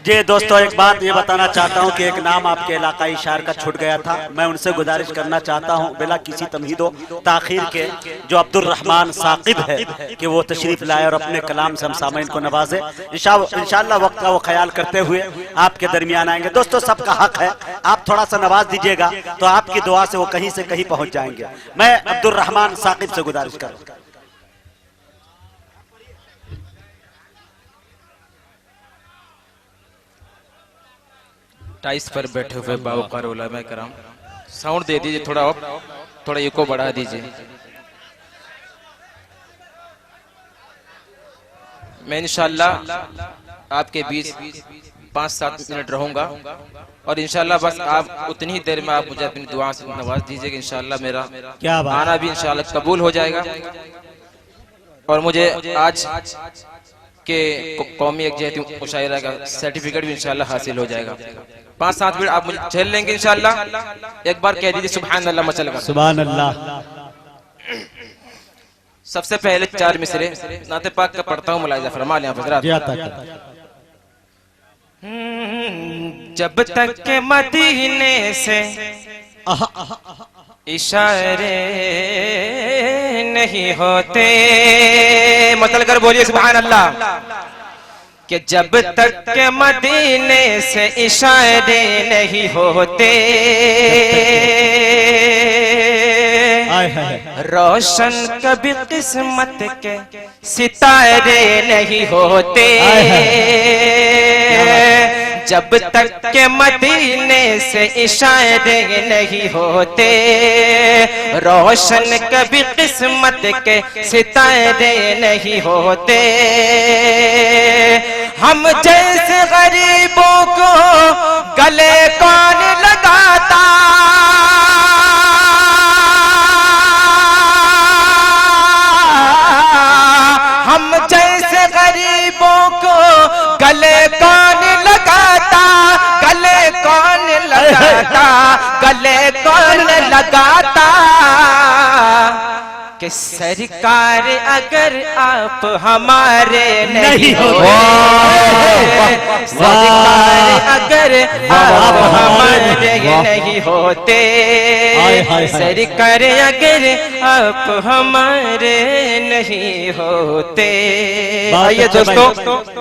जी दोस्तों, एक बात ये बताना चाहता हूँ कि एक नाम आपके इलाकाई शायर का छूट गया था। मैं उनसे गुजारिश करना चाहता हूँ बिला किसी तमहीदो ताखीर के, जो अब्दुल रहमान साकिब है, कि वो तशरीफ लाए और अपने कलाम से हम सामईन को नवाजे। इंशाअल्लाह वक्त का वो ख्याल करते हुए आपके दरमियान आएंगे। दोस्तों, सबका हक है, आप थोड़ा सा नवाज दीजिएगा तो आपकी दुआ से वो कहीं से कहीं पहुंच जाएंगे। मैं अब्दुल रहमान साकिब से गुजारिश करूँ। टाइस पर बैठे हुए बावकार उलमा कराम, साउंड दे दीजिए थोड़ा, और थोड़ा इको बढ़ा दीजिए। मैं इंशाअल्लाह आपके बीच 5-7 मिनट रहूंगा और इंशाअल्लाह बस आप उतनी ही देर में आप मुझे अपनी दुआ से नवाज दीजिएगा। इंशाअल्लाह मेरा आना भी इंशाअल्लाह कबूल हो जाएगा और मुझे आज के कौमी यकजहती मुशायरा का सर्टिफिकेट भी इंशाअल्लाह हासिल हो जाएगा। 5-7 मिनट आप मुझे झेल लेंगे इंशाअल्लाह। एक बार कह दीजिए सुभान अल्लाह मचलगा। सुभान अल्लाह। सबसे पहले 4 मिसरे नाते पाक का पढ़ता हूँ, मुलाहिजा फरमा लें हज़रात। जब तक के मदीने से इशारे नहीं होते, मतलब कर बोलिए सुभान अल्लाह, कि जब तक के मदीने से इशारे नहीं होते, रोशन कभी किस्मत के सितारे नहीं होते। जब तक के मदीने से इशारे नहीं होते, रोशन कभी किस्मत के सितारे नहीं होते। हम जैसे गरीबों को गले कौन लगाता, हम जैसे गरीबों को गले कौन लगाता, गले कौन लगाता, गले कौन लगाता। कि सरकार अगर आप हमारे नहीं होते, सरकार अगर आप हमारे नहीं होते, सरकार अगर आप हमारे नहीं होते। आइए दोस्तों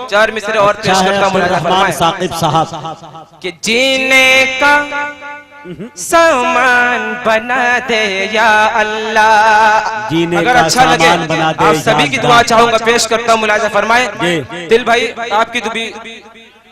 4 मिसरे और पेश करता हूँ साकिब साहब। कि जीने का सामान बना दे या अल्लाह। अगर अच्छा लगे आप सभी की दुआ चाहूंगा, पेश करता हूँ, मुलाहिजा फरमाए। दिल भाई आपकी तो भी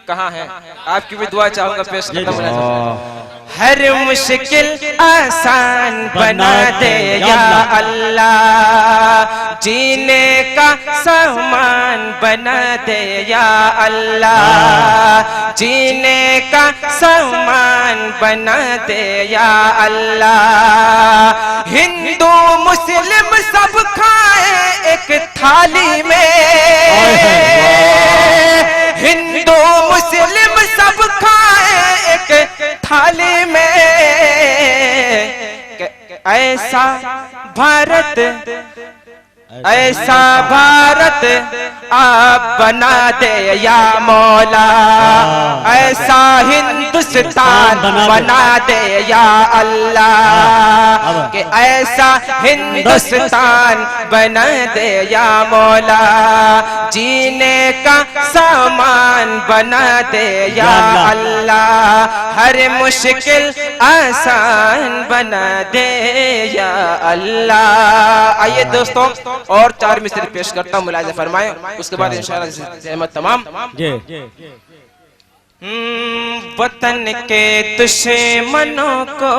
कहाँ है, आपकी भी दुआ चाहूंगा, पेश करता हूँ। हर मुश्किल आसान बना दे या अल्लाह, जीने का सामान बना दे या अल्लाह, जीने का सामान बना दे या अल्लाह। हिंदू मुस्लिम सब खाए एक थाली में, हिंदू मुस्लिम सब खाए एक थाली में। ऐसा भारत, ऐसा भारत आप बना दे या मौला, ऐसा हिंदुस्तान बना दे या अल्लाह, कि ऐसा हिंदुस्तान बना दे या मौला, जीने का सामान बना दे या अल्लाह, हर मुश्किल आसान बना दे या अल्लाह। आइए दोस्तों और 4 मिसरे पेश करता हूँ, मुलाहिजा फरमाएं, उसके बाद इंशाअल्लाह सहमत तमाम। वतन के दुश्मनों को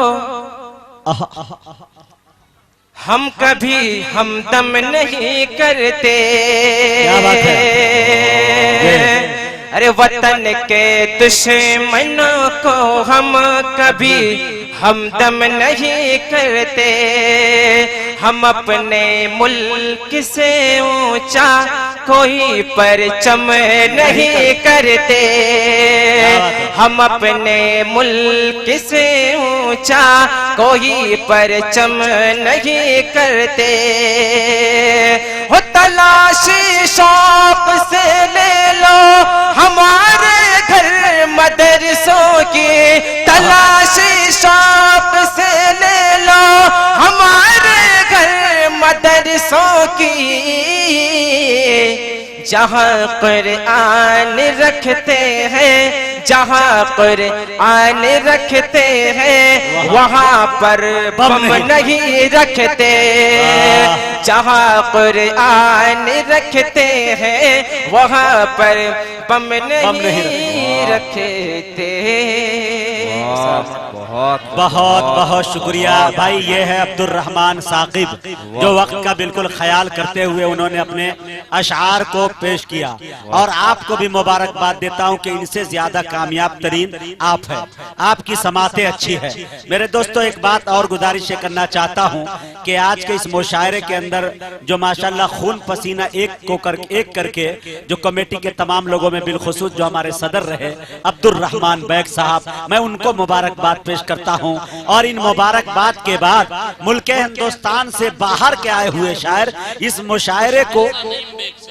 हम कभी हमदम नहीं करते, अरे वतन के दुश्मनों को हम कभी हमदम नहीं करते, हम अपने मुल्क से ऊंचा कोई परचम नहीं करते, हम अपने मुल्क से ऊंचा कोई परचम नहीं करते। हो तलाशी शौक से ले लो हमारे घर की तलाश शौक से ले लो, हमारे घर मदरसों की, जहाँ कुरान रखते हैं, जहाँ कुरान रखते हैं, वहाँ पर बम नहीं रखते। जहाँ कुरान रखते हैं, वहाँ पर बम नहीं रखते। बहुत बहुत बहुत शुक्रिया भाई। ये है अब्दुल रहमान साकिब, जो वक्त का बिल्कुल ख्याल करते हुए उन्होंने अपने अशार को पेश किया। और आपको भी मुबारकबाद देता हूं कि इनसे ज्यादा कामयाब तरीन आप हैं, आपकी समातें अच्छी है। मेरे दोस्तों, एक बात और गुजारिश करना चाहता हूं कि आज के इस मुशायरे के अंदर जो माशाल्लाह खून पसीना एक करके जो कमेटी के तमाम लोगों में बिलखुसूस जो हमारे सदर रहे अब्दुल रहमान बैग साहब, मैं उनको मुबारकबाद पेश करता हूं। और इन मुबारकबाद के बाद मुल्क हिंदुस्तान से बाहर के आए हुए शायर इस मुशायरे को